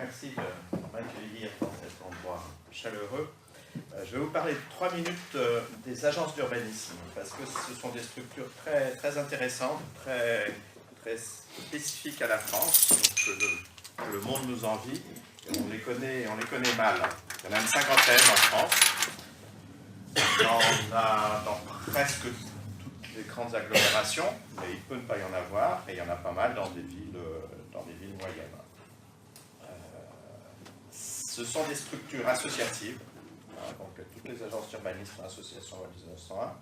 Merci de m'accueillir dans cet endroit chaleureux. Je vais vous parler de 3 minutes des agences d'urbanisme, parce que ce sont des structures très, très intéressantes, très, très spécifiques à la France, donc que le monde nous envie, et on les connaît mal. Il y en a une cinquantaine en France. Il y en a dans presque toutes les grandes agglomérations, mais il peut ne pas y en avoir, et il y en a pas mal dans des villes moyennes. Ce sont des structures associatives, donc toutes les agences d'urbanisme sont associations loi 1901,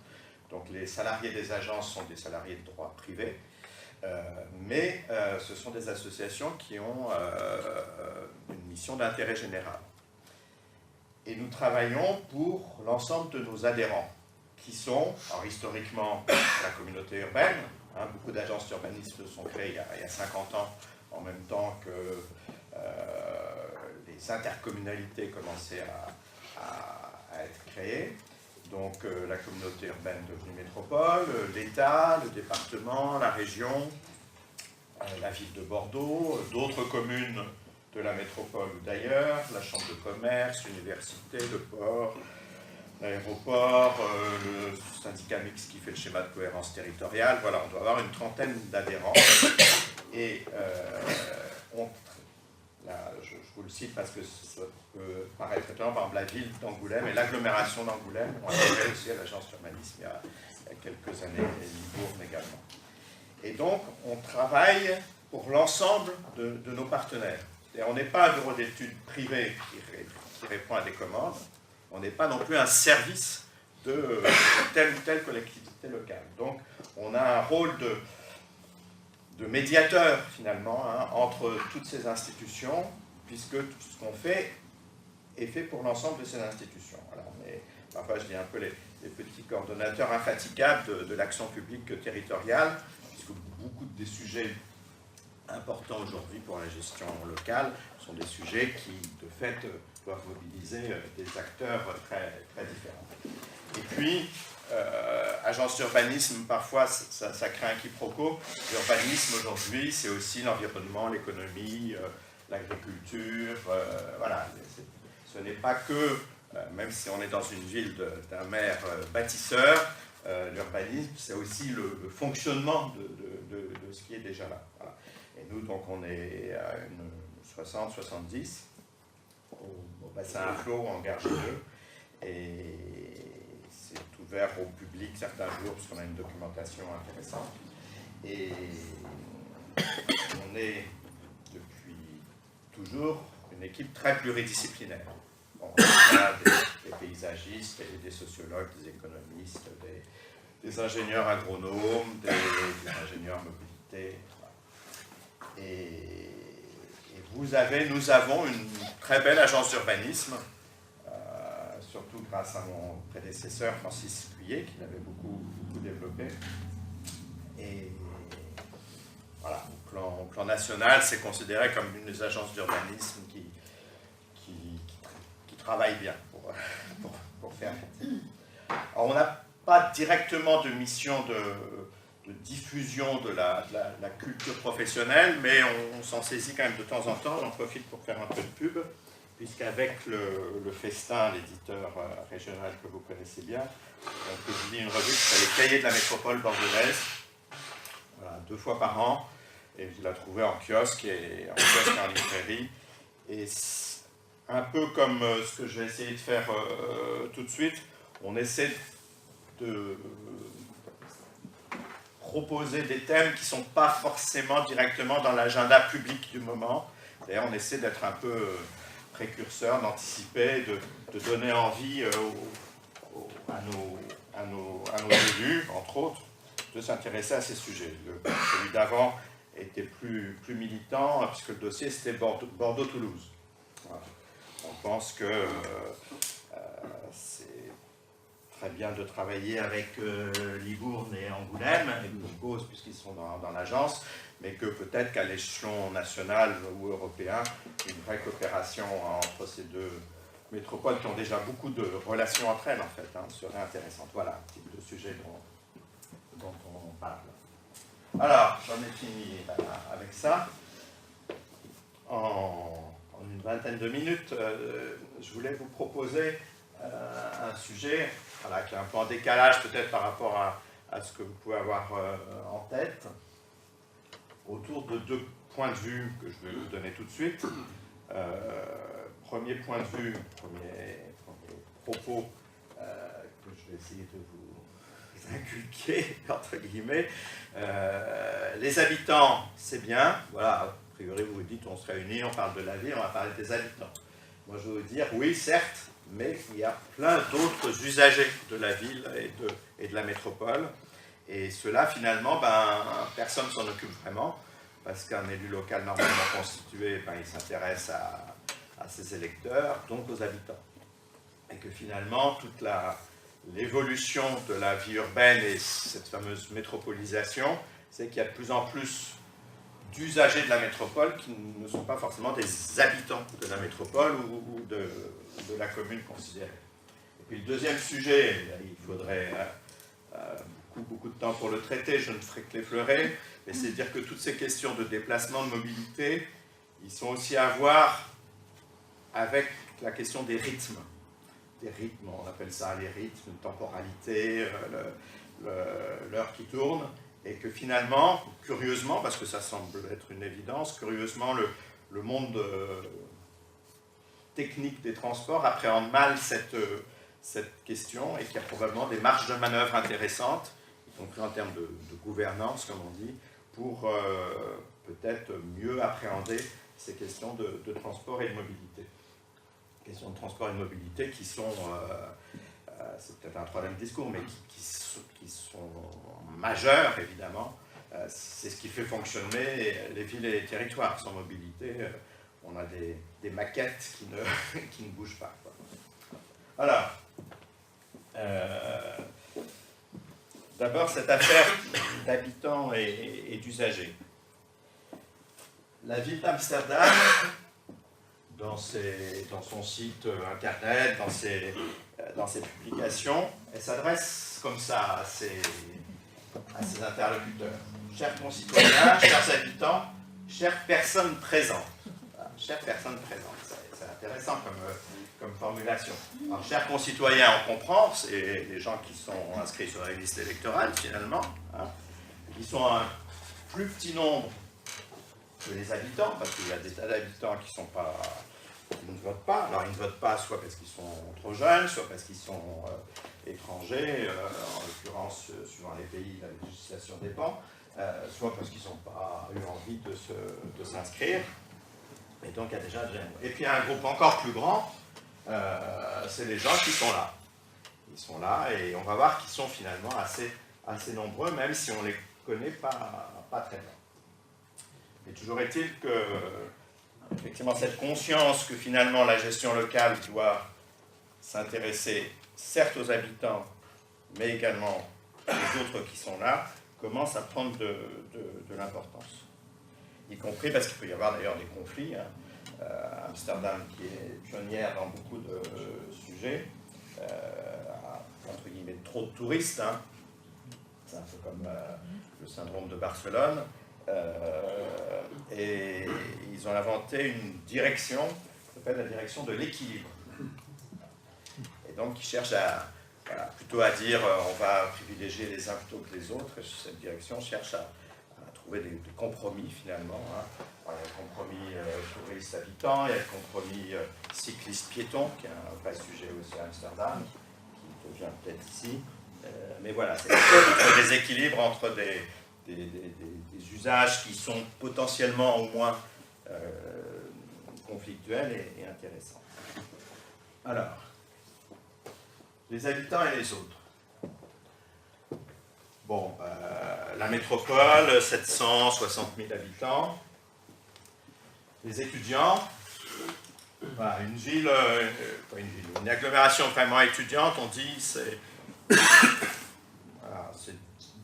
donc les salariés des agences sont des salariés de droit privé, mais ce sont des associations qui ont une mission d'intérêt général. Et nous travaillons pour l'ensemble de nos adhérents, qui sont, alors historiquement, la communauté urbaine. Beaucoup d'agences d'urbanisme sont créées il y a 50 ans, en même temps que les intercommunalités commençaient à être créées. Donc la communauté urbaine devenue métropole, l'État, le département, la région, la ville de Bordeaux, d'autres communes de la métropole ou d'ailleurs, la chambre de commerce, l'université, le port, l'aéroport, le syndicat mixte qui fait le schéma de cohérence territoriale. Voilà, on doit avoir une trentaine d'adhérents. Et là, je vous le cite parce que ça peut paraître étonnant, par exemple la ville d'Angoulême et l'agglomération d'Angoulême ont adhéré aussi à l'agence d'urbanisme il y a quelques années, et Libourne également. Et donc, on travaille pour l'ensemble de nos partenaires. On n'est pas un bureau d'études privé qui répond à des commandes, on n'est pas non plus un service de telle ou telle collectivité locale. Donc, on a un rôle de médiateur, finalement, entre toutes ces institutions, puisque tout ce qu'on fait est fait pour l'ensemble de ces institutions. Alors, parfois, je dis un peu les petits coordonnateurs infatigables de l'action publique territoriale, puisque beaucoup des sujets importants aujourd'hui pour la gestion locale sont des sujets qui, de fait, doivent mobiliser des acteurs très, très différents. Et puis, agence d'urbanisme, parfois, ça crée un quiproquo. L'urbanisme, aujourd'hui, c'est aussi l'environnement, l'économie, l'agriculture. Voilà, ce n'est pas que, même si on est dans une ville d'un maire bâtisseur, l'urbanisme, c'est aussi le fonctionnement de ce qui est déjà là. Voilà. Et nous, donc, on est à une 60-70 au bassin à flot, en gare G2, et c'est ouvert au public certains jours, parce qu'on a une documentation intéressante. Et on est, depuis toujours, une équipe très pluridisciplinaire. On a des paysagistes, des sociologues, des économistes, des ingénieurs agronomes, des ingénieurs mobilité. Et nous avons une très belle agence d'urbanisme, surtout grâce à mon prédécesseur Francis Cuillet, qui l'avait beaucoup développé. Et voilà, au plan national, c'est considéré comme une des agences d'urbanisme qui travaille bien pour faire. Alors, on n'a pas directement de mission de diffusion de la culture professionnelle, mais on s'en saisit quand même de temps en temps. J'en profite pour faire un peu de pub, puisqu'avec le Festin, l'éditeur régional que vous connaissez bien, on publie une revue qui s'appelle Les Cahiers de la métropole bordelaise, voilà, 2 fois par an, et vous la trouvez en kiosque et en librairie. Et un peu comme ce que je vais essayer de faire tout de suite, on essaie de proposer des thèmes qui ne sont pas forcément directement dans l'agenda public du moment. D'ailleurs, on essaie d'être un peu précurseur, d'anticiper, de donner envie à nos élus, entre autres, de s'intéresser à ces sujets. Celui d'avant était plus militant, puisque le dossier c'était Bordeaux-Toulouse. Voilà. On pense que c'est très bien de travailler avec Libourne et Angoulême, et pour cause puisqu'ils sont dans l'agence, mais que peut-être qu'à l'échelon national ou européen, une vraie coopération entre ces deux métropoles qui ont déjà beaucoup de relations entre elles, en fait, serait intéressante. Voilà un type de sujet dont on parle. Alors, j'en ai fini avec ça. En une une vingtaine de minutes, je voulais vous proposer un sujet voilà, qui est un peu en décalage peut-être par rapport à ce que vous pouvez avoir en tête, autour de deux points de vue que je vais vous donner tout de suite. Premier point de vue, premier propos que je vais essayer de vous inculquer, entre guillemets. Les habitants, c'est bien. Voilà, a priori, vous vous dites, on se réunit, on parle de la ville, on va parler des habitants. Moi, je veux vous dire, oui, certes, mais il y a plein d'autres usagers de la ville et de la métropole. Et ceux-là, finalement, personne ne s'en occupe vraiment, parce qu'un élu local normalement constitué, il s'intéresse à ses électeurs, donc aux habitants. Et que finalement, toute l'évolution de la vie urbaine et cette fameuse métropolisation, c'est qu'il y a de plus en plus d'usagers de la métropole qui ne sont pas forcément des habitants de la métropole ou de la commune considérée. Et puis le deuxième sujet, il faudrait beaucoup de temps pour le traiter, je ne ferai que l'effleurer, mais c'est dire que toutes ces questions de déplacement, de mobilité, ils sont aussi à voir avec la question des rythmes. Des rythmes, on appelle ça les rythmes, temporalité, l'heure qui tourne, et que finalement, curieusement, parce que ça semble être une évidence, curieusement, le monde technique des transports appréhende mal cette question et qu'il y a probablement des marges de manœuvre intéressantes, y compris en termes de gouvernance, comme on dit, pour peut-être mieux appréhender ces questions de transport et de mobilité. Questions de transport et de mobilité qui sont, c'est peut-être un troisième discours, mais qui sont majeures, évidemment. C'est ce qui fait fonctionner les villes et les territoires. Sans mobilité, on a des maquettes qui ne bougent pas, quoi. Alors, d'abord, cette affaire d'habitants et d'usagers. La ville d'Amsterdam, dans son site internet, dans ses publications, elle s'adresse comme ça à ses interlocuteurs. Chers concitoyens, chers habitants, chères personnes présentes. Chères personnes présentes, c'est intéressant comme formulation. Alors, chers concitoyens, on comprend, c'est les gens qui sont inscrits sur la liste électorale, finalement, qui sont un plus petit nombre que les habitants, parce qu'il y a des tas d'habitants qui ne votent pas. Alors, ils ne votent pas soit parce qu'ils sont trop jeunes, soit parce qu'ils sont étrangers, en l'occurrence, suivant les pays, la législation dépend, soit parce qu'ils n'ont pas eu envie de s'inscrire. Et donc, il y a déjà... Et puis, il y a un groupe encore plus grand, c'est les gens qui sont là. Ils sont là et on va voir qu'ils sont finalement assez nombreux, même si on ne les connaît pas très bien. Et toujours est-il que, effectivement, cette conscience que finalement la gestion locale doit s'intéresser certes aux habitants, mais également aux autres qui sont là, commence à prendre de l'importance. Y compris parce qu'il peut y avoir d'ailleurs des conflits. Amsterdam, qui est pionnière dans beaucoup de sujets, entre guillemets, trop de touristes. C'est un peu comme le syndrome de Barcelone. Et ils ont inventé une direction qui s'appelle la direction de l'équilibre. Et donc, ils cherchent plutôt à dire on va privilégier les uns plutôt que les autres. Et cette direction cherche à trouver des compromis finalement. Il y a le compromis touriste-habitant, il y a le compromis cycliste-piéton, qui est un vrai sujet aussi à Amsterdam, qui devient peut-être ici. Mais voilà, c'est des équilibres entre des usages qui sont potentiellement au moins conflictuels et intéressants. Alors, les habitants et les autres. Bon, la métropole, 760 000 habitants. Les étudiants, voilà, une agglomération vraiment étudiante, on dit, c'est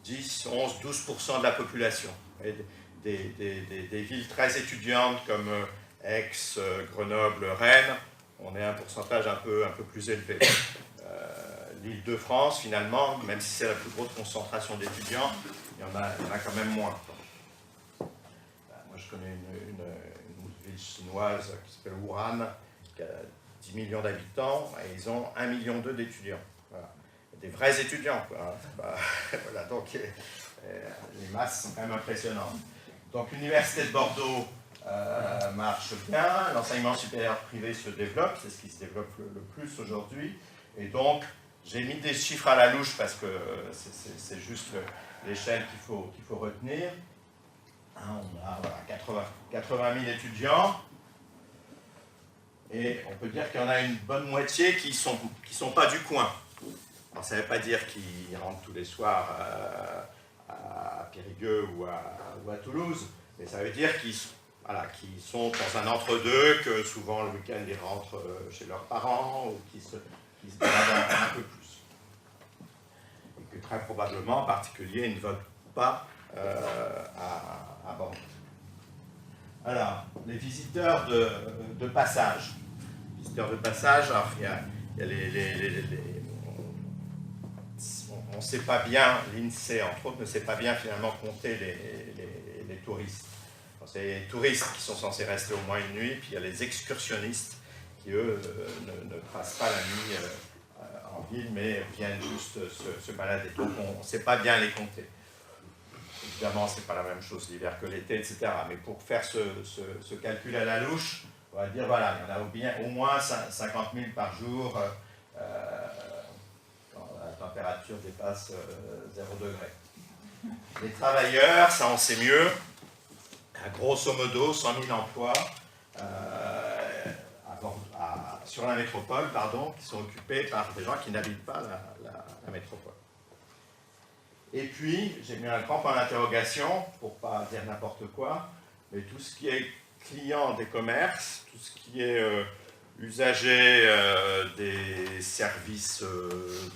10, 11, 12% de la population. Et des villes très étudiantes comme Aix, Grenoble, Rennes, on est à un pourcentage un peu plus élevé. L'Île-de-France, finalement, même si c'est la plus grosse concentration d'étudiants, il y en a quand même moins. Moi, je connais une ville chinoise qui s'appelle Wuhan, qui a 10 millions d'habitants, et ils ont 1,2 million d'étudiants. Voilà. Des vrais étudiants, quoi. Voilà, donc les masses sont quand même impressionnantes. Donc l'université de Bordeaux marche bien, l'enseignement supérieur privé se développe, c'est ce qui se développe le plus aujourd'hui, et donc j'ai mis des chiffres à la louche parce que c'est juste l'échelle qu'il faut retenir. Hein, on a voilà, 80 000 étudiants, et on peut dire qu'il y en a une bonne moitié qui sont pas du coin. Alors, ça ne veut pas dire qu'ils rentrent tous les soirs à Périgueux ou à Toulouse, mais ça veut dire qu'ils sont dans un entre-deux, que souvent le week-end ils rentrent chez leurs parents, ou qu'ils se baladent un peu plus. Et que très probablement, en particulier, ils ne votent pas à Bordeaux. Alors, les visiteurs de passage. Visiteurs de passage, alors il y a on ne sait pas bien, l'INSEE entre autres ne sait pas bien finalement compter les touristes. C'est les touristes qui sont censés rester au moins une nuit, puis il y a les excursionnistes qui eux ne passent pas la nuit en ville, mais viennent juste se balader. Donc on ne sait pas bien les compter. Évidemment, ce n'est pas la même chose l'hiver que l'été, etc. Mais pour faire ce calcul à la louche, on va dire, voilà, il y en a au moins 50 000 par jour quand la température dépasse 0 degré. Les travailleurs, ça on sait mieux, grosso modo 100 000 emplois sur la métropole, qui sont occupés par des gens qui n'habitent pas la métropole. Et puis, j'ai mis un grand point d'interrogation, pour ne pas dire n'importe quoi, mais tout ce qui est client des commerces, tout ce qui est usager des services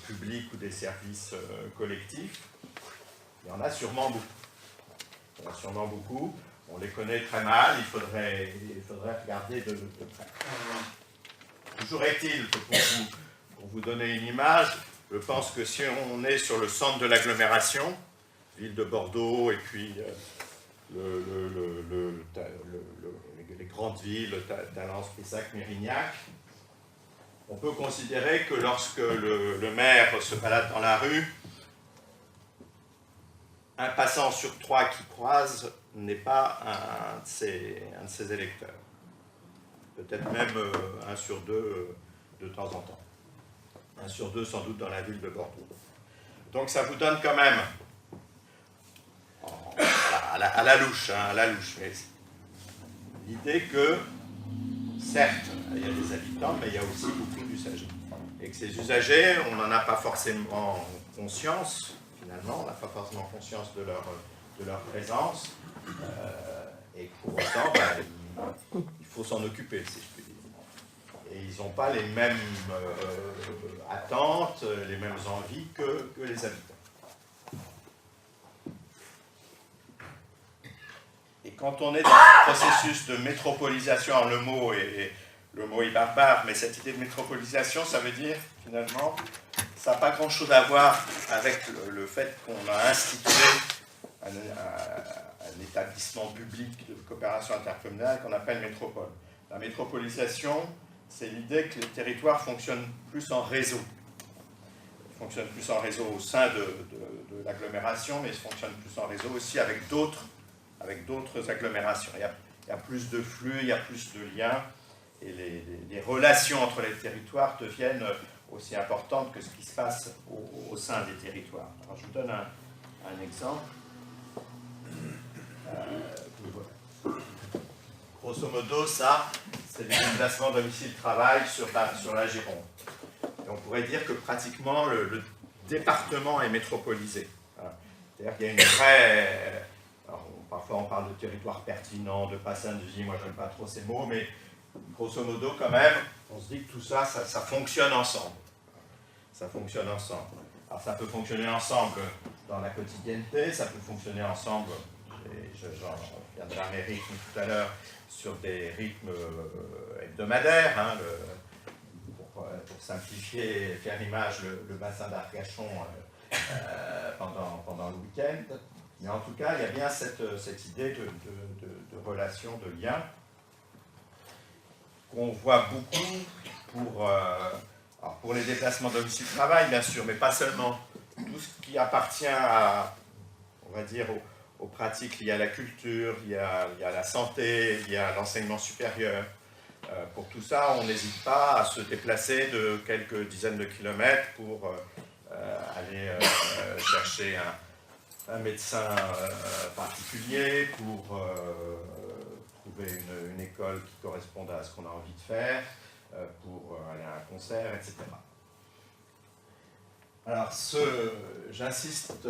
publics ou des services collectifs, il y en a sûrement beaucoup. Il y en a sûrement beaucoup. On les connaît très mal, il faudrait regarder de près. Toujours est-il que pour vous donner une image, je pense que si on est sur le centre de l'agglomération, ville de Bordeaux et puis les grandes villes, Talence, Pessac, Mérignac, on peut considérer que lorsque le maire se balade dans la rue, un passant sur 3 qui croise n'est pas un de ses électeurs. Peut-être même 1 sur 2 de temps en temps. 1 sur 2 sans doute dans la ville de Bordeaux. Donc ça vous donne quand même, à la louche, l'idée que, certes, il y a des habitants, mais il y a aussi beaucoup d'usagers. Et que ces usagers, on n'en a pas forcément conscience, finalement, on n'a pas forcément conscience de leur présence, et pour autant, il faut s'en occuper, si je puis dire. Et ils n'ont pas les mêmes attentes, les mêmes envies que les habitants. Et quand on est dans ce processus de métropolisation, alors le mot est barbare, mais cette idée de métropolisation, ça veut dire, finalement, ça n'a pas grand-chose à voir avec le fait qu'on a institué un établissement public de coopération intercommunale qu'on appelle métropole. La métropolisation, c'est l'idée que les territoires fonctionnent plus en réseau. Ils fonctionnent plus en réseau au sein de l'agglomération, mais ils fonctionnent plus en réseau aussi avec d'autres agglomérations. Il y a plus de flux, il y a plus de liens, et les relations entre les territoires deviennent aussi importantes que ce qui se passe au sein des territoires. Alors, je vous donne un exemple. Grosso modo, ça, c'est les déplacements domicile-travail sur la Gironde. Et on pourrait dire que pratiquement le département est métropolisé. C'est-à-dire qu'il y a une vraie... Alors, parfois on parle de territoire pertinent, de bassin de vie, moi je n'aime pas trop ces mots, mais grosso modo quand même, on se dit que tout ça, ça fonctionne ensemble. Ça fonctionne ensemble. Alors ça peut fonctionner ensemble dans la quotidienneté, ça peut fonctionner ensemble, j'en viendrai à mes rythmes tout à l'heure, sur des rythmes hebdomadaires, pour simplifier, faire l'image, le bassin d'Arcachon pendant le week-end. Mais en tout cas, il y a bien cette idée de relation, de lien. qu'on voit beaucoup pour les déplacements domicile-travail, bien sûr, mais pas seulement. Tout ce qui appartient à, on va dire, aux pratiques liées à la culture, liées à la santé, liées à l'enseignement supérieur. Pour tout ça, on n'hésite pas à se déplacer de quelques dizaines de kilomètres pour aller chercher un médecin particulier, pour trouver une école qui corresponde à ce qu'on a envie de faire, pour aller à un concert, etc. Alors, j'insiste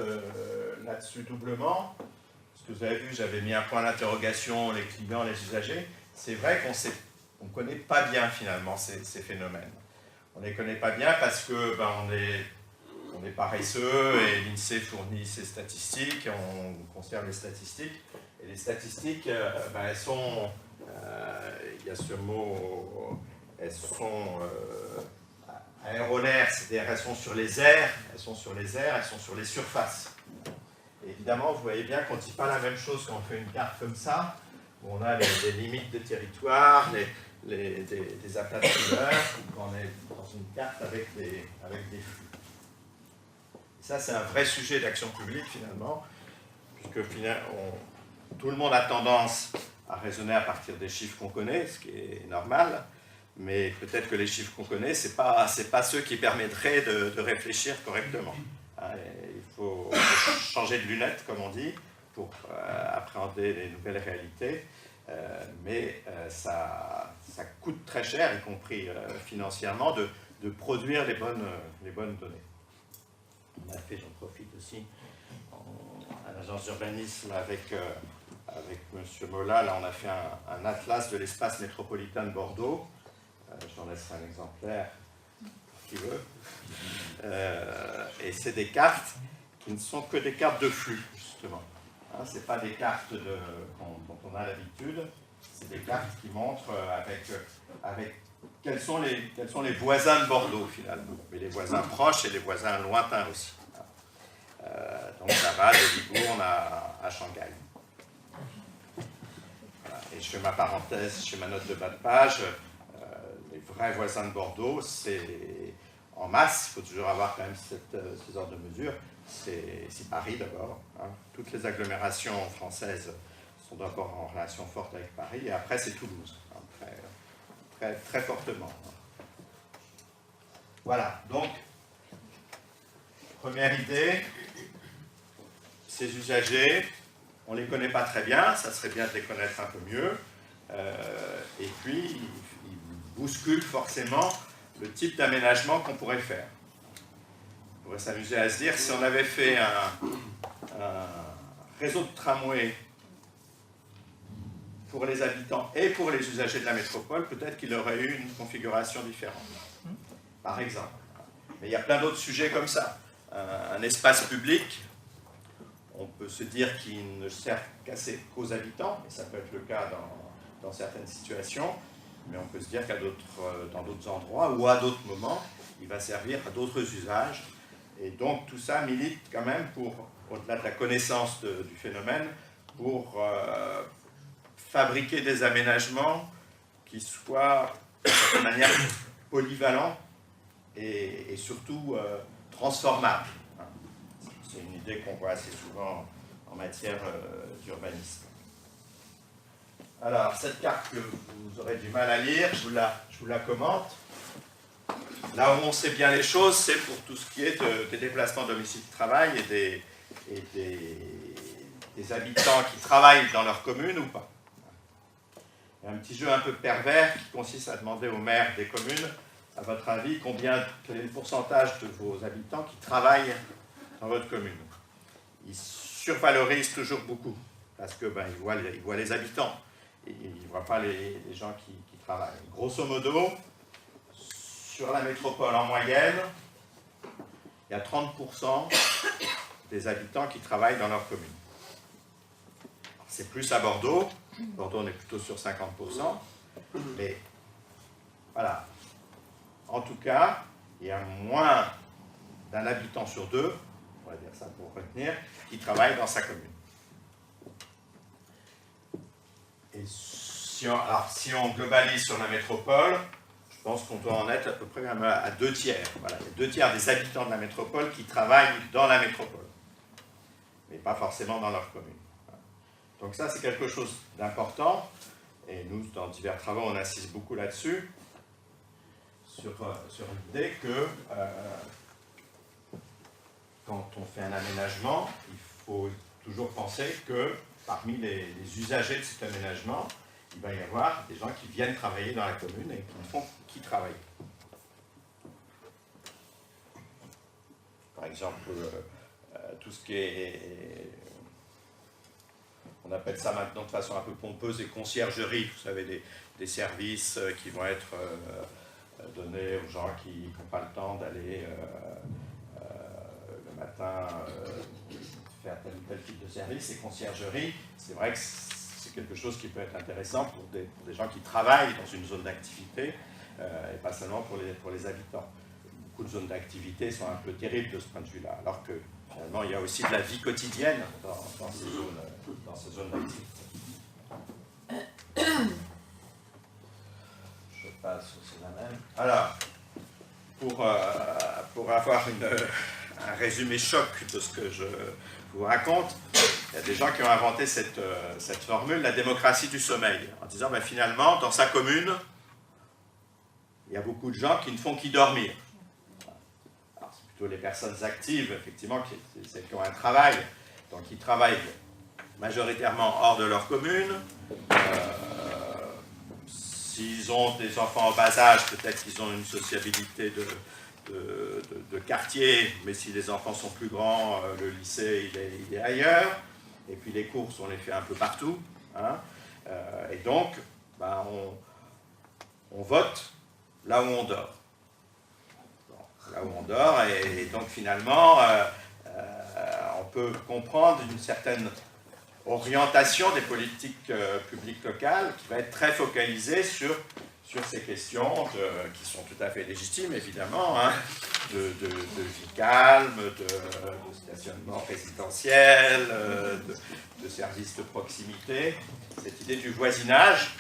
là-dessus doublement, parce que vous avez vu, j'avais mis un point d'interrogation, les clients, les usagers. C'est vrai qu'on ne connaît pas bien finalement ces phénomènes. On ne les connaît pas bien parce que on est paresseux et l'INSEE fournit ses statistiques, on conserve les statistiques. Et les statistiques, elles sont, il y a ce mot, elles sont aéronaires, c'est-à-dire elles sont sur les airs, elles sont sur les surfaces. Et évidemment, vous voyez bien qu'on ne dit pas la même chose quand on fait une carte comme ça, où on a les limites de territoire, des aplats de couleurs, ou quand on est dans une carte avec des flux. Et ça, c'est un vrai sujet d'action publique, finalement, puisque tout le monde a tendance à raisonner à partir des chiffres qu'on connaît, ce qui est normal, mais peut-être que les chiffres qu'on connaît, ce n'est pas ceux qui permettraient de réfléchir correctement. Il faut changer de lunettes, comme on dit, pour appréhender les nouvelles réalités, mais ça coûte très cher, y compris financièrement, de produire les bonnes données. On a fait, j'en profite aussi, à l'agence d'urbanisme avec M. Mola, là on a fait un atlas de l'espace métropolitain de Bordeaux. J'en laisserai un exemplaire pour qui veut. Et c'est des cartes qui ne sont que des cartes de flux, justement. Ce n'est pas des cartes dont on a l'habitude, c'est des cartes qui montrent avec quels sont les voisins de Bordeaux, finalement. Mais les voisins proches et les voisins lointains aussi. Donc ça va de Libourne à Shanghai. Voilà. Et je fais ma parenthèse chez ma note de bas de page. Les vrais voisins de Bordeaux, c'est en masse, il faut toujours avoir quand même ces ordres de mesure. C'est Paris d'abord. Toutes les agglomérations françaises sont d'abord en relation forte avec Paris, et après c'est Toulouse, très, très fortement. Voilà, donc, première idée, ces usagers, on ne les connaît pas très bien, ça serait bien de les connaître un peu mieux, et puis ils bousculent forcément le type d'aménagement qu'on pourrait faire. On pourrait s'amuser à se dire, si on avait fait un réseau de tramway pour les habitants et pour les usagers de la métropole, peut-être qu'il aurait eu une configuration différente, par exemple. Mais il y a plein d'autres sujets comme ça. Un espace public, on peut se dire qu'il ne sert qu'aux habitants, et ça peut être le cas dans certaines situations, mais on peut se dire dans d'autres endroits ou à d'autres moments, il va servir à d'autres usages. Et donc tout ça milite quand même pour, au-delà de la connaissance du phénomène, pour fabriquer des aménagements qui soient de manière polyvalente et surtout transformables. C'est une idée qu'on voit assez souvent en matière d'urbanisme. Alors, cette carte que vous aurez du mal à lire, je vous la commente. Là où on sait bien les choses, c'est pour tout ce qui est des déplacements domicile-travail et des habitants qui travaillent dans leur commune ou pas. Il y a un petit jeu un peu pervers qui consiste à demander aux maires des communes, à votre avis, quel est le pourcentage de vos habitants qui travaillent dans votre commune. Ils survalorisent toujours beaucoup, parce que ils voient les habitants, et ils ne voient pas les gens qui travaillent. Grosso modo, sur la métropole en moyenne, il y a 30% des habitants qui travaillent dans leur commune. C'est plus à Bordeaux. Bordeaux, on est plutôt sur 50%. Mais voilà. En tout cas, il y a moins d'un habitant sur deux, on va dire ça pour retenir, qui travaille dans sa commune. Et si on globalise sur la métropole, je pense qu'on doit en être à peu près à 2 tiers. Voilà, il y a 2 tiers des habitants de la métropole qui travaillent dans la métropole, mais pas forcément dans leur commune. Donc ça, c'est quelque chose d'important, et nous, dans divers travaux, on insiste beaucoup là-dessus, sur l'idée que quand on fait un aménagement, il faut toujours penser que parmi les usagers de cet aménagement, il va y avoir des gens qui viennent travailler dans la commune et qui ne font qu'y travailler. Par exemple, tout ce qui est, on appelle ça maintenant de façon un peu pompeuse, des conciergeries, vous savez, des services qui vont être donnés aux gens qui n'ont pas le temps d'aller le matin faire tel ou tel type de service. Ces conciergeries, c'est vrai que c'est quelque chose qui peut être intéressant pour des gens qui travaillent dans une zone d'activité et pas seulement pour les habitants. Beaucoup de zones d'activité sont un peu terribles de ce point de vue-là, alors que finalement il y a aussi de la vie quotidienne dans ces zones d'activité. Je passe aussi la même. Alors, pour avoir un résumé choc de ce que je vous raconte, il y a des gens qui ont inventé cette formule, la démocratie du sommeil, en disant ben, finalement, dans sa commune, il y a beaucoup de gens qui ne font qu'y dormir. Alors, c'est plutôt les personnes actives, effectivement, celles qui ont un travail, donc ils travaillent majoritairement hors de leur commune. S'ils ont des enfants en bas âge, peut-être qu'ils ont une sociabilité de quartier, mais si les enfants sont plus grands, le lycée il est ailleurs, et puis les courses on les fait un peu partout, hein. Et donc ben, on vote là où on dort. Là où on dort, et donc finalement on peut comprendre une certaine orientation des politiques publiques locales qui va être très focalisée sur ces questions qui sont tout à fait légitimes, évidemment, hein, de vie calme, de stationnement résidentiel, de services de proximité, cette idée du voisinage.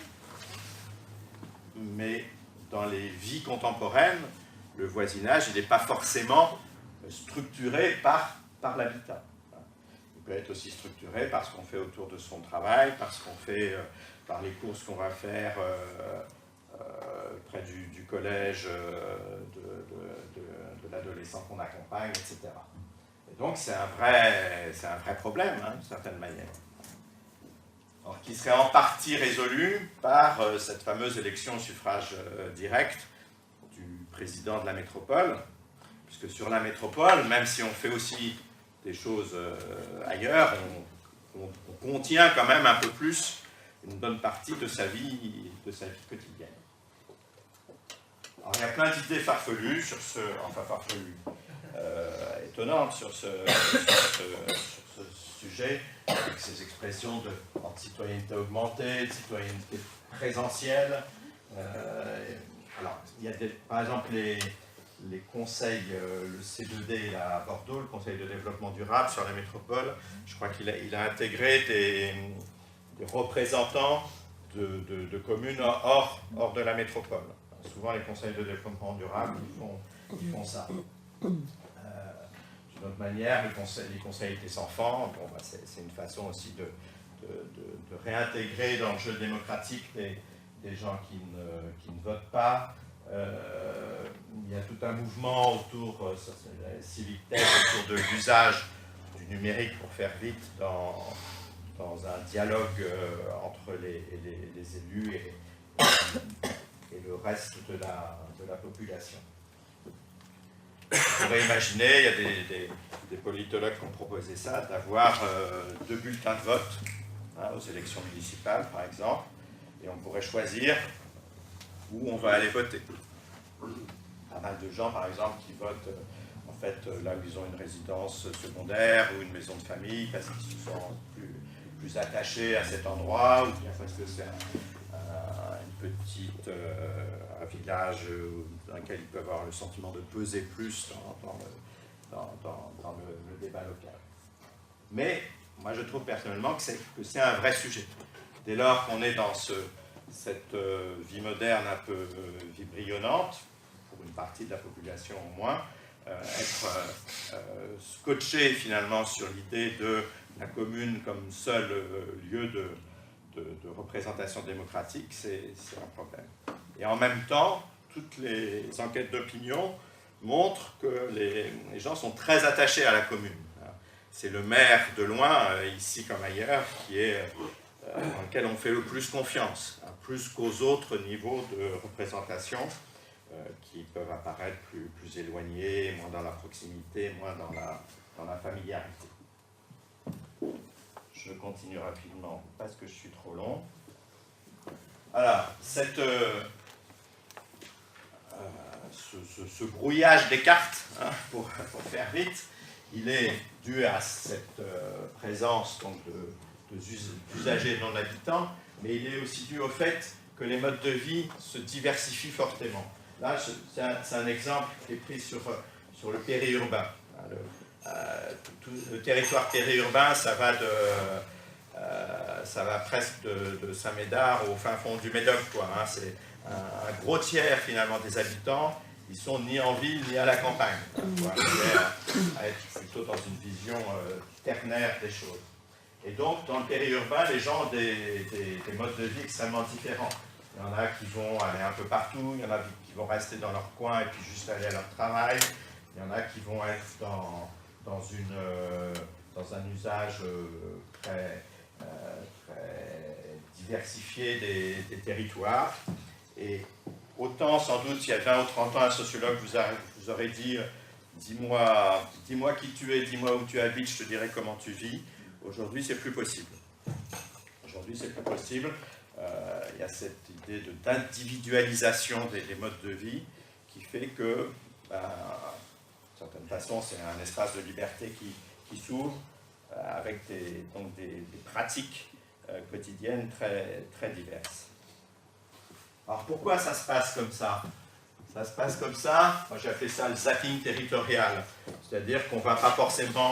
Mais dans les vies contemporaines, le voisinage, il n'est pas forcément structuré par l'habitat. Il peut être aussi structuré par ce qu'on fait autour de son travail, par ce qu'on fait, par les courses qu'on va faire près du collège, de l'adolescent qu'on accompagne, etc. Et donc c'est un vrai problème, hein, d'une certaine manière. Alors, qui serait en partie résolu par cette fameuse élection au suffrage direct du président de la métropole, puisque sur la métropole, même si on fait aussi des choses ailleurs, on contient quand même un peu plus une bonne partie de sa vie quotidienne. Alors, il y a plein d'idées farfelues sur étonnantes sur ce sujet, avec ces expressions de citoyenneté augmentée, de citoyenneté présentielle. Alors, il y a par exemple les conseils, le C2D là, à Bordeaux, le Conseil de développement durable sur la métropole, je crois qu'il a intégré des représentants de communes hors de la métropole. Souvent, les conseils de développement durable, ils font ça. D'une autre manière, les conseils des enfants, bon, bah, c'est une façon aussi de réintégrer dans le jeu démocratique des gens qui ne votent pas. Il y a tout un mouvement autour, Civic Tech, autour de l'usage du numérique pour faire vite dans un dialogue entre les élus et le reste de la population. On pourrait imaginer, il y a des politologues qui ont proposé ça, d'avoir 2 bulletins de vote aux élections municipales, par exemple, et on pourrait choisir où on va aller voter. Pas mal de gens, par exemple, qui votent en fait là où ils ont une résidence secondaire ou une maison de famille parce qu'ils se sentent plus attachés à cet endroit, ou bien parce que c'est un village dans lequel ils peuvent avoir le sentiment de peser plus dans le débat local. Mais moi je trouve personnellement que c'est un vrai sujet. Dès lors qu'on est dans cette vie moderne un peu vibrionnante, pour une partie de la population au moins, être scotché finalement sur l'idée de la commune comme seul lieu de représentation démocratique, c'est un problème. Et en même temps, toutes les enquêtes d'opinion montrent que les gens sont très attachés à la commune. C'est le maire de loin, ici comme ailleurs, qui est dans lequel on fait le plus confiance, plus qu'aux autres niveaux de représentation qui peuvent apparaître plus éloignés, moins dans la proximité, moins dans la familiarité. Je continue rapidement parce que je suis trop long. Alors, ce brouillage des cartes, hein, pour faire vite, il est dû à cette présence donc, d'usagers non habitants, mais il est aussi dû au fait que les modes de vie se diversifient fortement. Là, c'est un exemple qui est pris sur le périurbain. Le territoire périurbain, ça va presque de Saint-Médard au fin fond du Médoc, quoi, hein. C'est un gros tiers finalement des habitants, ils sont ni en ville ni à la campagne, à être plutôt dans une vision ternaire des choses. Et donc, dans le périurbain, les gens ont des modes de vie extrêmement différents. Il y en a qui vont aller un peu partout, il y en a qui vont rester dans leur coin et puis juste aller à leur travail. Il y en a qui vont être dans un usage très diversifié des territoires. Et autant, sans doute, il y a 20 ou 30 ans, un sociologue vous aurait dit dis-moi qui tu es, dis-moi où tu habites, je te dirai comment tu vis. Aujourd'hui, c'est plus possible. Aujourd'hui, c'est plus possible. Il y a cette idée d'individualisation des modes de vie qui fait que, d'une certaine façon, c'est un espace de liberté qui s'ouvre avec des pratiques quotidiennes très, très diverses. Alors pourquoi ça se passe comme ça? Ça se passe comme ça, moi j'ai appelé ça le zapping territorial, c'est-à-dire qu'on ne va pas forcément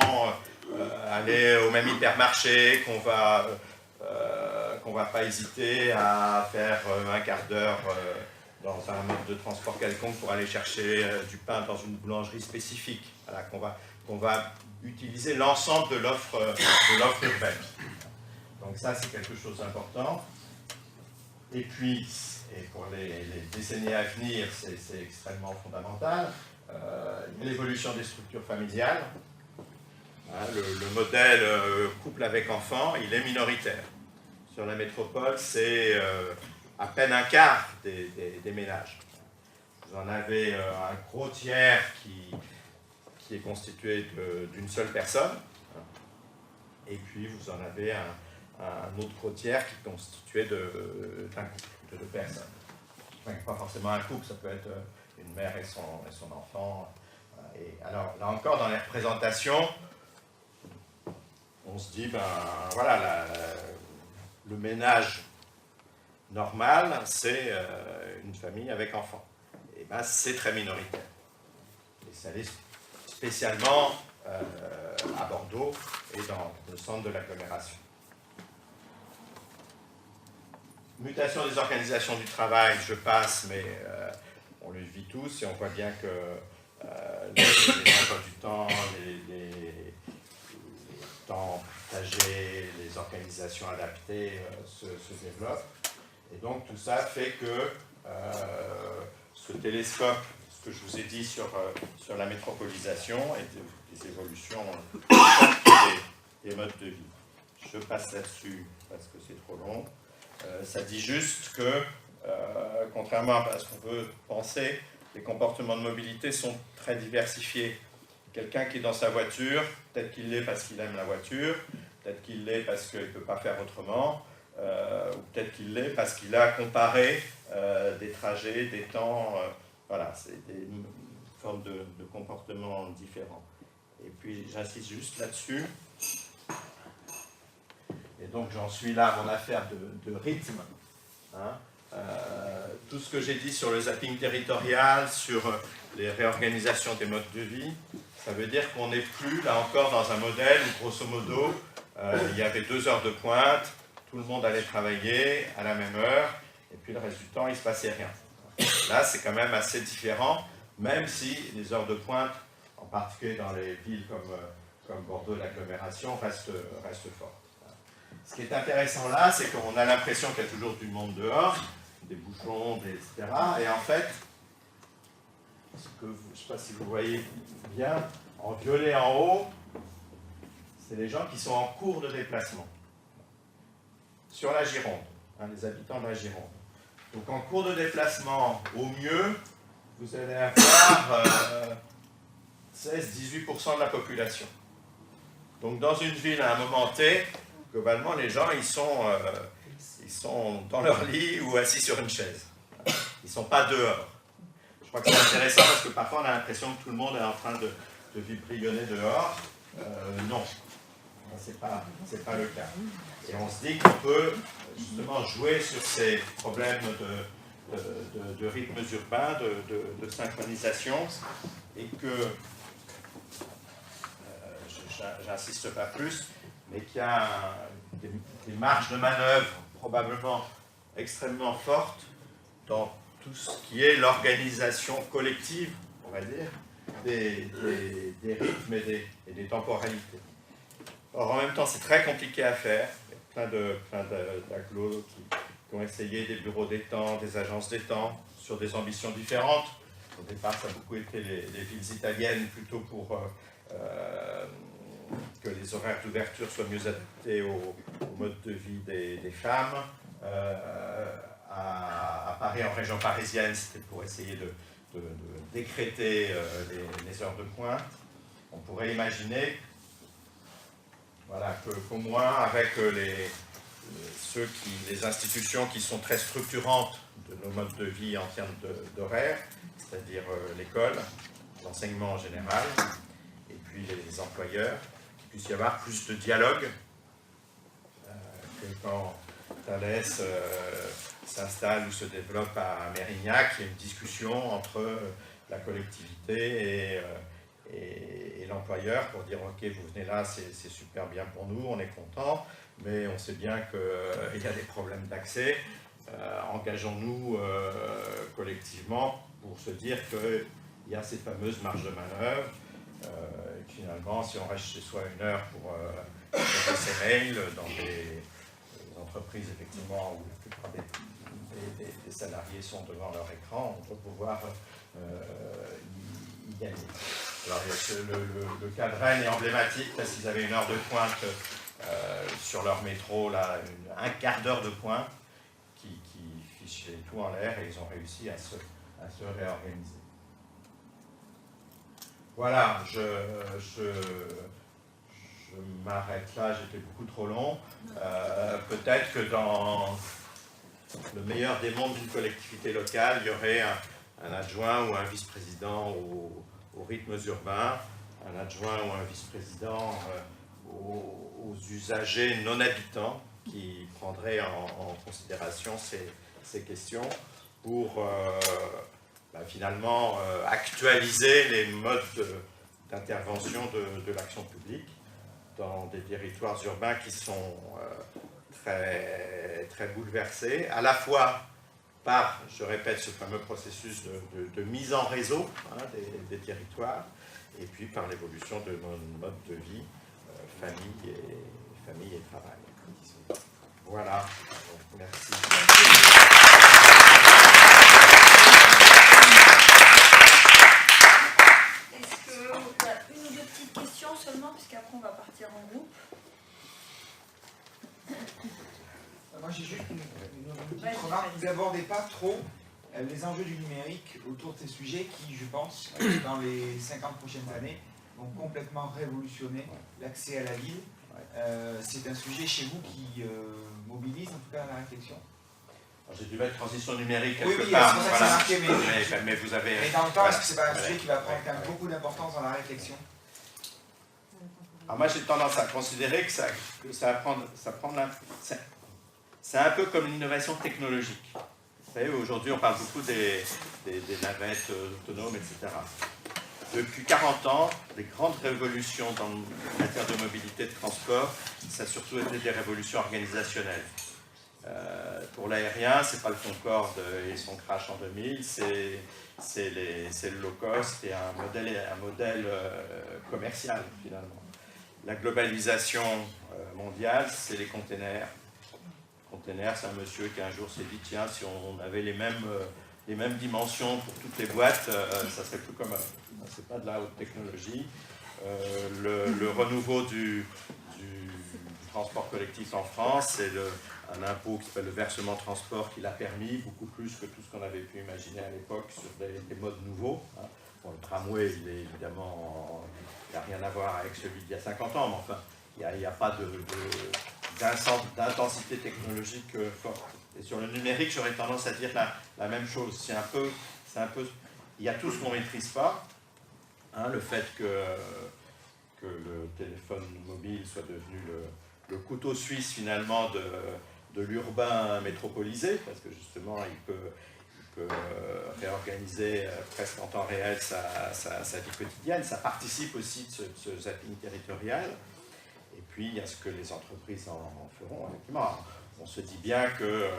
aller au même hypermarché, qu'on va pas hésiter à faire un quart d'heure dans un mode de transport quelconque pour aller chercher du pain dans une boulangerie spécifique. Voilà, qu'on va utiliser l'ensemble de l'offre urbaine. Donc ça, c'est quelque chose d'important. Et puis, et pour les décennies à venir, c'est extrêmement fondamental, l'évolution des structures familiales. Hein, le modèle couple avec enfant, il est minoritaire. Sur la métropole, c'est à peine un quart des ménages. Vous en avez un gros tiers qui est constitué d'une seule personne, et puis vous en avez un autre gros tiers qui est constitué d'un couple, de deux personnes. Enfin, pas forcément un couple, ça peut être une mère et son enfant. Et alors, là encore, dans les représentations, on se dit, voilà, le ménage normal, c'est une famille avec enfants. Et c'est très minoritaire. Et ça l'est spécialement à Bordeaux et dans le centre de l'agglomération. Mutation des organisations du travail, je passe, mais on le vit tous et on voit bien que les emplois du temps, les temps partagés, les organisations adaptées se développent. Et donc tout ça fait que ce télescope, ce que je vous ai dit sur la métropolisation et des évolutions des modes de vie. Je passe là-dessus parce que c'est trop long. Ça dit juste que, contrairement à ce qu'on peut penser, les comportements de mobilité sont très diversifiés. Quelqu'un qui est dans sa voiture, peut-être qu'il l'est parce qu'il aime la voiture, peut-être qu'il l'est parce qu'il ne peut pas faire autrement, ou peut-être qu'il l'est parce qu'il a comparé des trajets, des temps, voilà, c'est des formes de comportements différents. Et puis j'insiste juste là-dessus. Et donc j'en suis là à mon affaire de rythme. Hein. Tout ce que j'ai dit sur le zapping territorial, sur les réorganisations des modes de vie, ça veut dire qu'on n'est plus, là encore, dans un modèle où, grosso modo, il y avait 2 heures de pointe, tout le monde allait travailler à la même heure, et puis le reste du temps, il ne se passait rien. Là, c'est quand même assez différent, même si les heures de pointe, en particulier dans les villes comme Bordeaux, l'agglomération, restent fortes. Ce qui est intéressant là, c'est qu'on a l'impression qu'il y a toujours du monde dehors, des bouchons, etc. Et en fait, je ne sais pas si vous voyez bien, en violet en haut, c'est les gens qui sont en cours de déplacement sur la Gironde, les habitants de la Gironde. Donc en cours de déplacement, au mieux, vous allez avoir 16-18% de la population. Donc dans une ville à un moment T, globalement les gens ils sont dans leur lit ou assis sur une chaise. Ils ne sont pas dehors. Je crois que c'est intéressant parce que parfois on a l'impression que tout le monde est en train de vibrillonner dehors. Non, ce n'est pas le cas. Et on se dit qu'on peut justement jouer sur ces problèmes de rythmes urbains, de synchronisation, et que, j'insiste pas plus, mais qu'il y a des marges de manœuvre probablement extrêmement fortes dans tout ce qui est l'organisation collective, on va dire, des rythmes et des temporalités. Or, en même temps, c'est très compliqué à faire. Il y a plein d'agglos qui ont essayé des bureaux des temps, des agences des temps, sur des ambitions différentes. Au départ, ça a beaucoup été les villes italiennes, plutôt pour que les horaires d'ouverture soient mieux adaptés au mode de vie des femmes. À Paris, en région parisienne, c'était pour essayer de décréter les heures de pointe. On pourrait imaginer qu'au moins avec les institutions qui sont très structurantes de nos modes de vie en termes d'horaire, c'est-à-dire l'école, l'enseignement en général, et puis les employeurs, qu'il puisse y avoir plus de dialogue que quand Thalès s'installe ou se développe à Mérignac, il y a une discussion entre la collectivité et l'employeur pour dire ok, vous venez là, c'est super bien pour nous, on est content, mais on sait bien qu'il y a des problèmes d'accès. Engageons-nous collectivement pour se dire qu'il y a ces fameuses marges de manœuvre. Finalement, si on reste chez soi une heure pour traiter ses mails dans des entreprises effectivement où la plupart des salariés sont devant leur écran, on peut pouvoir y gagner. Alors, le cas de Rennes est emblématique parce qu'ils avaient une heure de pointe sur leur métro, là, un quart d'heure de pointe qui fichait tout en l'air, et ils ont réussi à se réorganiser. Voilà, je m'arrête là, j'étais beaucoup trop long. Peut-être que dans le meilleur des mondes d'une collectivité locale, il y aurait un adjoint ou un vice-président aux rythmes urbains, un adjoint ou un vice-président aux usagers non habitants qui prendraient en considération ces questions pour finalement actualiser les modes d'intervention de l'action publique dans des territoires urbains qui sont très, très bouleversés, à la fois par, je répète, ce fameux processus de mise en réseau des territoires, et puis par l'évolution de nos modes de vie, famille et travail. Voilà, donc, merci. Est-ce qu'on a une ou deux petites questions seulement, puisqu'après on va partir en groupe? Moi j'ai juste une petite remarque. Vous n'abordez pas trop les enjeux du numérique autour de ces sujets qui, je pense, dans les 50 prochaines années, vont complètement révolutionner l'accès à la ville. C'est un sujet chez vous qui mobilise, en tout cas, la réflexion. J'ai dû mettre transition numérique quelque oui, part. c'est pour ça que c'est marqué, mais vous avez... Mais dans le temps, est-ce que ce n'est pas un sujet qui va prendre quand même beaucoup d'importance dans la réflexion? Alors moi, j'ai tendance à considérer que c'est un peu comme l'innovation technologique. Vous savez, aujourd'hui, on parle beaucoup des navettes autonomes, etc. Depuis 40 ans, les grandes révolutions dans le matière de mobilité, de transport, ça a surtout été des révolutions organisationnelles. Pour l'aérien, ce n'est pas le Concorde et son crash en 2000, c'est le low cost et un modèle commercial finalement. La globalisation mondiale, c'est les containers. Container, c'est un monsieur qui un jour s'est dit, tiens, si on avait les mêmes dimensions pour toutes les boîtes, ça serait plus commode. C'est pas de la haute technologie. Le renouveau du transport collectif en France, c'est un impôt qui s'appelle le versement transport qui l'a permis, beaucoup plus que tout ce qu'on avait pu imaginer à l'époque sur des modes nouveaux. Bon, le tramway, il est évidemment, il n'a rien à voir avec celui d'il y a 50 ans, mais enfin, il n'y a pas d'intensité technologique forte. Et sur le numérique, j'aurais tendance à dire la même chose. C'est un peu, il y a tout ce qu'on ne maîtrise pas. Le fait que le téléphone mobile soit devenu le couteau suisse finalement de l'urbain métropolisé, parce que justement il peut réorganiser presque en temps réel sa vie quotidienne. Ça participe aussi de ce zapping territorial. Et puis il y a ce que les entreprises en feront, effectivement. On se dit bien que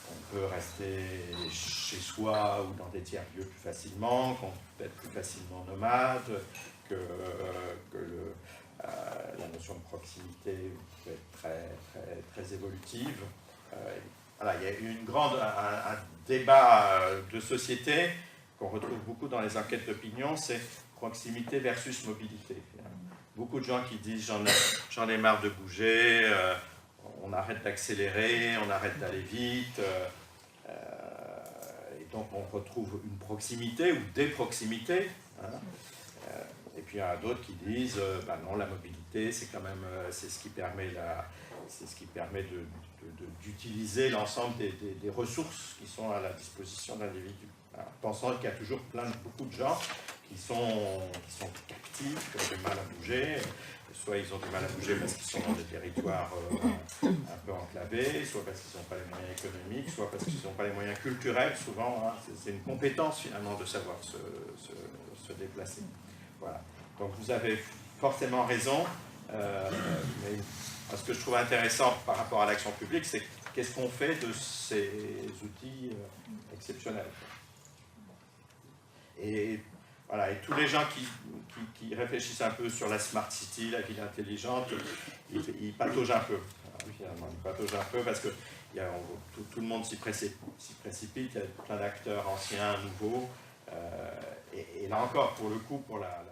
on peut rester chez soi ou dans des tiers-lieux plus facilement, qu'on peut être plus facilement nomade, que la notion de proximité peut être très évolutive. Voilà, il y a eu un débat de société qu'on retrouve beaucoup dans les enquêtes d'opinion, c'est proximité versus mobilité. Beaucoup de gens qui disent j'en ai marre de bouger, on arrête d'accélérer, on arrête d'aller vite, et donc on retrouve une proximité ou des proximités. Et puis il y en a d'autres qui disent non, la mobilité c'est quand même c'est ce qui permet d'utiliser l'ensemble des ressources qui sont à la disposition de l'individu. Pensant qu'il y a toujours beaucoup de gens qui sont captifs, qui ont du mal à bouger. Soit ils ont du mal à bouger parce qu'ils sont dans des territoires un peu enclavés, soit parce qu'ils n'ont pas les moyens économiques, soit parce qu'ils n'ont pas les moyens culturels. Souvent, c'est une compétence finalement de savoir se déplacer. Voilà. Donc vous avez forcément raison. Mais ce que je trouve intéressant par rapport à l'action publique, c'est qu'est-ce qu'on fait de ces outils exceptionnels. Et voilà, et tous les gens qui réfléchissent un peu sur la smart city, la ville intelligente, ils pataugent un peu. Finalement, ils pataugent un peu parce que tout le monde s'y précipite, il y a plein d'acteurs anciens, nouveaux. Et là encore, pour le coup, pour la